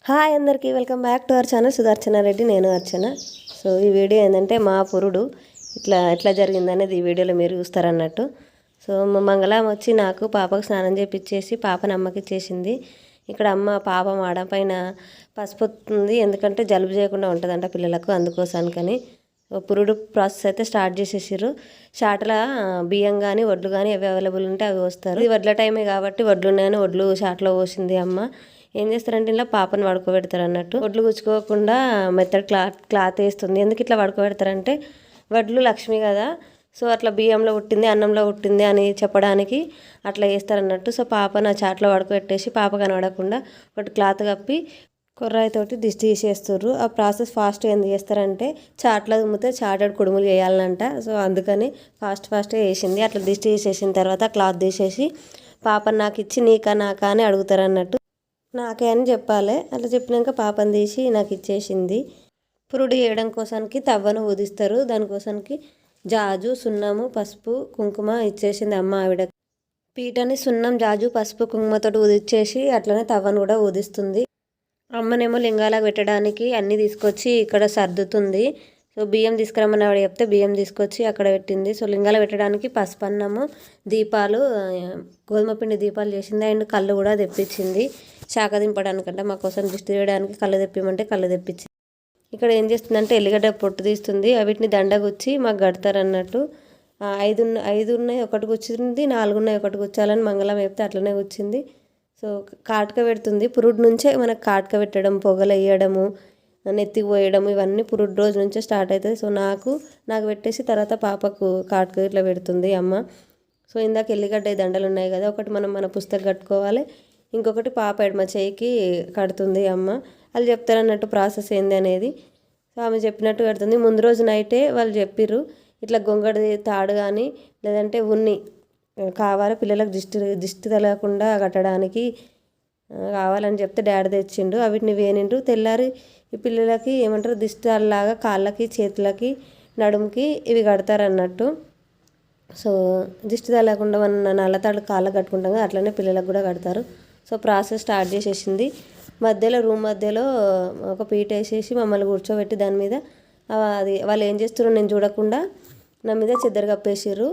Hi అందరికీ welcome back to our channel Sudarshana Reddy. నేను Archana. So ఈ వీడియో ఏంటంటే మా పురుడు ఎట్లా జరిగిందనేది ఈ వీడియోలో మీరు చూస్తారన్నట్టు. సో మంగళం వచ్చి నాకు పాపకు స్నానం చేపించేసి పాపని అమ్మకి ఇచ్చేసింది. ఇక్కడ అమ్మ పాప మాడ పైన పసుపు ఉంది, ఎందుకంటే జలుబు చేయకుండా ఉంటుందంట పిల్లలకు, అందుకోసానికని పురుడు ప్రాసెస్ అయితే స్టార్ట్ చేసేసారు. షాటల బియ్యం కానీ వడ్లు కానీ అవి అవైలబుల్ ఉంటే అవి వస్తారు. ఇది వడ్ల టైమే కాబట్టి వడ్లు ఉన్నాయని వడ్లు షాట్లో పోసింది అమ్మ. ఏం చేస్తారంటే ఇలా పాపను పడుకోబెడతారు అన్నట్టు. వడ్లు గుచ్చుకోకుండా మెత్తడి క్లాత్ వేస్తుంది. ఎందుకు ఇట్లా పడుకోబెడతారంటే వడ్లు లక్ష్మి కదా, సో అట్లా బియ్యంలో పుట్టింది అన్నంలో పుట్టింది అని చెప్పడానికి అట్లా వేస్తారన్నట్టు. సో పాప నా చాట్లో పడుకోబెట్టేసి పాప కనబడకుండా ఒకటి క్లాత్ కప్పి కొర్రాయితోటి దిష్టి తీసేస్తారు. ఆ ప్రాసెస్ ఫాస్ట్ ఎందుకు చేస్తారంటే చాట్లో దుమ్మితే చాటెడ్ కుడుములు వేయాలంట. సో అందుకని ఫాస్ట్గా వేసింది. అట్లా దిష్టి తీసేసిన తర్వాత క్లాత్ తీసేసి పాపని నాకు ఇచ్చి నీకా నాకా అని అడుగుతారు అన్నట్టు. నాకే అని చెప్పాలి. అట్లా చెప్పినాక పాపని తీసి నాకు ఇచ్చేసింది. పురుడు వేయడం కోసానికి తవ్వను ఊదిస్తారు. దానికోసానికి జాజు, సున్నము, పసుపు, కుంకుమ ఇచ్చేసింది అమ్మ. ఆవిడ పీటని సున్నం, జాజు, పసుపు, కుంకుమతో ఊదిచ్చేసి అట్లనే తవ్వను కూడా ఊదిస్తుంది. అమ్మనేమో లింగాలకు పెట్టడానికి అన్నీ తీసుకొచ్చి ఇక్కడ సర్దుతుంది. సో బియ్యం తీసుకురమ్మని ఆవిడ చెప్తే బియ్యం తీసుకొచ్చి అక్కడ పెట్టింది. సో లింగాలు పెట్టడానికి పసుపు అన్నము, దీపాలు, గోధుమ పిండి దీపాలు చేసింది. అండ్ కళ్ళు కూడా తెప్పించింది. శాఖ దింపడానికంటే మా కోసం దిష్టి తీయడానికి కళ్ళు తెప్పిమంటే కళ్ళు తెప్పించింది. ఇక్కడ ఏం చేస్తుందంటే ఎల్లిగడ్డ పొట్టు తీస్తుంది. వీటిని దండ గుచ్చి మాకు కడతారు అన్నట్టు. ఐదు ఉన్నాయి ఒకటి గుచ్చింది, 4 ఉన్నాయి ఒకటి గుచ్చాలని మంగళం చెప్తే అట్లనే గుచ్చింది. సో కాటుక పెడుతుంది. పురుడు నుంచే మనకు కాటుక పెట్టడం, పొగలు వేయడము, నెత్తికి పోయడం ఇవన్నీ పురుడు రోజు నుంచే స్టార్ట్ అవుతుంది. సో నాకు పెట్టేసి తర్వాత పాపకు కాటుక ఇట్లా పెడుతుంది అమ్మ. సో ఇందాక ఎల్లిగడ్డ దండలు ఉన్నాయి కదా, ఒకటి మన పుస్తకం కట్టుకోవాలి, ఇంకొకటి పాప ఎడమ చేయికి కడుతుంది అమ్మ. వాళ్ళు చెప్తారన్నట్టు ప్రాసెస్ ఏంది అనేది. సో ఆమె చెప్పినట్టు కడుతుంది. ముందు రోజు నైటే వాళ్ళు చెప్పిర్రు ఇట్లా గొంగడి తాడు కానీ లేదంటే ఉన్ని కావాలి పిల్లలకు దిష్టి తగలకుండా కట్టడానికి కావాలని చెప్తే డాడీ తెచ్చిండు. వీటిని వేనిండు. తెల్లారి ఈ పిల్లలకి ఏమంటారు దిష్టిలాగా కాళ్ళకి, చేతులకి, నడుముకి ఇవి కడతారన్నట్టు. సో దిష్టి తగలకుండా మన నల్లతాడు కాళ్ళకు కట్టుకుంటాం కదా, అట్లనే పిల్లలకు కూడా కడతారు. సో ప్రాసెస్ స్టార్ట్ చేసేసింది. రూమ్ మధ్యలో ఒక పీట వేసేసి మమ్మల్ని కూర్చోబెట్టి దాని మీద అది వాళ్ళు ఏం చేస్తారో నేను చూడకుండా నా మీద చెద్దరు కప్పేసారు.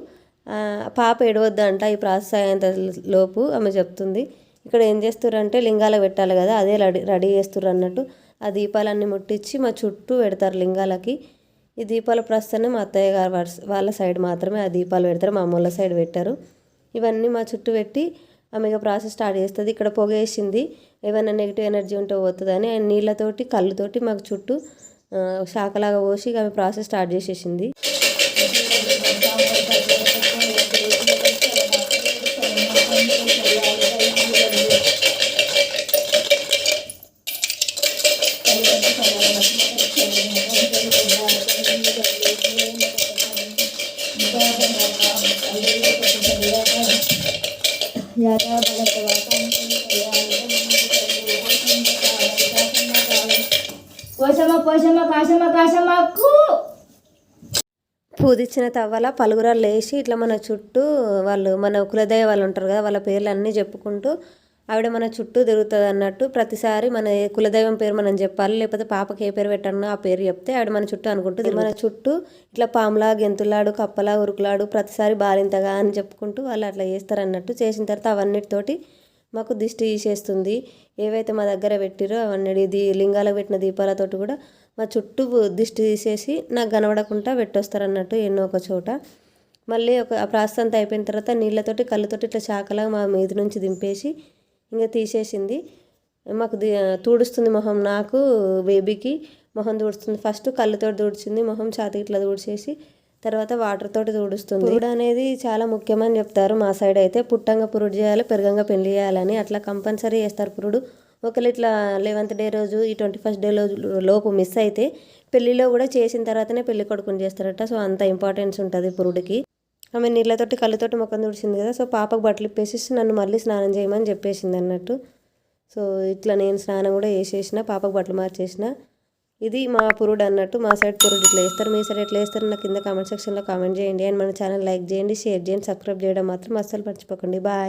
పాప ఎడవద్దంట ఈ ప్రాసెస్ అయ్యేంత లోపు ఆమె చెప్తుంది. ఇక్కడ ఏం చేస్తారంటే లింగాలకు పెట్టాలి కదా, అదే రెడీ చేస్తారు అన్నట్టు. ఆ దీపాలన్నీ ముట్టించి మా చుట్టూ పెడతారు లింగాలకి. ఈ దీపాల ప్రస్తుతాన్ని మా అత్తయ్య గారు వాళ్ళ సైడ్ మాత్రమే ఆ దీపాలు పెడతారు, మా అమ్మోళ్ళ సైడ్ పెట్టారు. ఇవన్నీ మా చుట్టూ పెట్టి ఆమె ప్రాసెస్ స్టార్ట్ చేస్తుంది. ఇక్కడ పొగ వేసింది, ఏమైనా నెగిటివ్ ఎనర్జీ ఉంటే పోతుందని అండ్ నీళ్ళతోటి కళ్ళుతోటి మాకు చుట్టూ శాఖలాగా పోసి ఆమె ప్రాసెస్ స్టార్ట్ చేసేసింది. పూదిచ్చిన తవ్వల పలుగురాలు లేచి ఇట్లా మన చుట్టూ వాళ్ళు మన కులదైవ వాళ్ళు ఉంటారు కదా, వాళ్ళ పేర్లు అన్నీ చెప్పుకుంటూ ఆవిడ మన చుట్టూ తిరుగుతుంది అన్నట్టు. ప్రతిసారి మన కులదైవం పేరు మనం చెప్పాలి, లేకపోతే పాపకి ఏ పేరు పెట్టాలన్నా ఆ పేరు చెప్తే ఆవిడ మన చుట్టూ అనుకుంటుంది. మన చుట్టూ ఇట్లా పాములా, గెంతులాడు, కప్పలా, ఉరుకులాడు, ప్రతిసారి బాలింతగా అని చెప్పుకుంటూ వాళ్ళు అట్లా చేస్తారన్నట్టు. చేసిన తర్వాత అవన్నిటితోటి మాకు దిష్టి తీసేస్తుంది. ఏవైతే మా దగ్గర పెట్టిరో అవన్నీ లింగాలకు పెట్టిన దీపాలతోటి కూడా మా చుట్టూ దిష్టి తీసేసి నాకు కనబడకుండా పెట్టొస్తారన్నట్టు ఎన్నో ఒక చోట. మళ్ళీ ఆ ప్రాసెస్ అంతా అయిపోయిన తర్వాత నీళ్ళతోటి కళ్ళతోటి ఇట్లా శాఖలాగా మా మీద నుంచి దింపేసి ఇంకా తీసేసింది. మాకు తూడుస్తుంది మొహం, నాకు బేబీకి మొహం తూడుస్తుంది. ఫస్ట్ కళ్ళతో తూడ్చింది మొహం, ఛాతీ ఇట్లా తూడ్చేసి తర్వాత వాటర్ తోటి తూడుస్తుంది. పురుడు అనేది చాలా ముఖ్యమని చెప్తారు మా సైడ్ అయితే. పుట్టంగా పురుడు చేయాలి, పెరగంగా పెళ్లి చేయాలని అట్లా కంపల్సరీ చేస్తారు పురుడు. ఒకళ్ళు ఇట్లా 11th డే రోజు ఈ 21st డే లోపు మిస్ అయితే పెళ్లిలో కూడా చేసిన తర్వాతనే పెళ్లి కొడుకుని చేస్తారట. సో అంత ఇంపార్టెన్స్ ఉంటుంది పురుడికి. ఆమె నీళ్ళతోటి కళ్ళతోటి ముఖం తుడిచింది కదా, సో పాపకు బట్టలు ఇప్పేసేసి నన్ను మళ్ళీ స్నానం చేయమని చెప్పేసింది అన్నట్టు. సో ఇట్లా నేను స్నానం కూడా చేసేసిన, పాపకు బట్టలు మార్చేసిన. ఇది మా పురుడు అన్నట్టు. మా సైడ్ పురుడు ఇట్లా వేస్తారు, మీ సైడ్ ఎట్లా వేస్తారు నాకు కింద కామెంట్ సెక్షన్లో కామెంట్ చేయండి. అండ్ మన ఛానల్ లైక్ చేయండి, షేర్ చేయండి, సబ్స్క్రైబ్ చేయడం మాత్రం అస్సలు మర్చిపోకండి. బాయ్.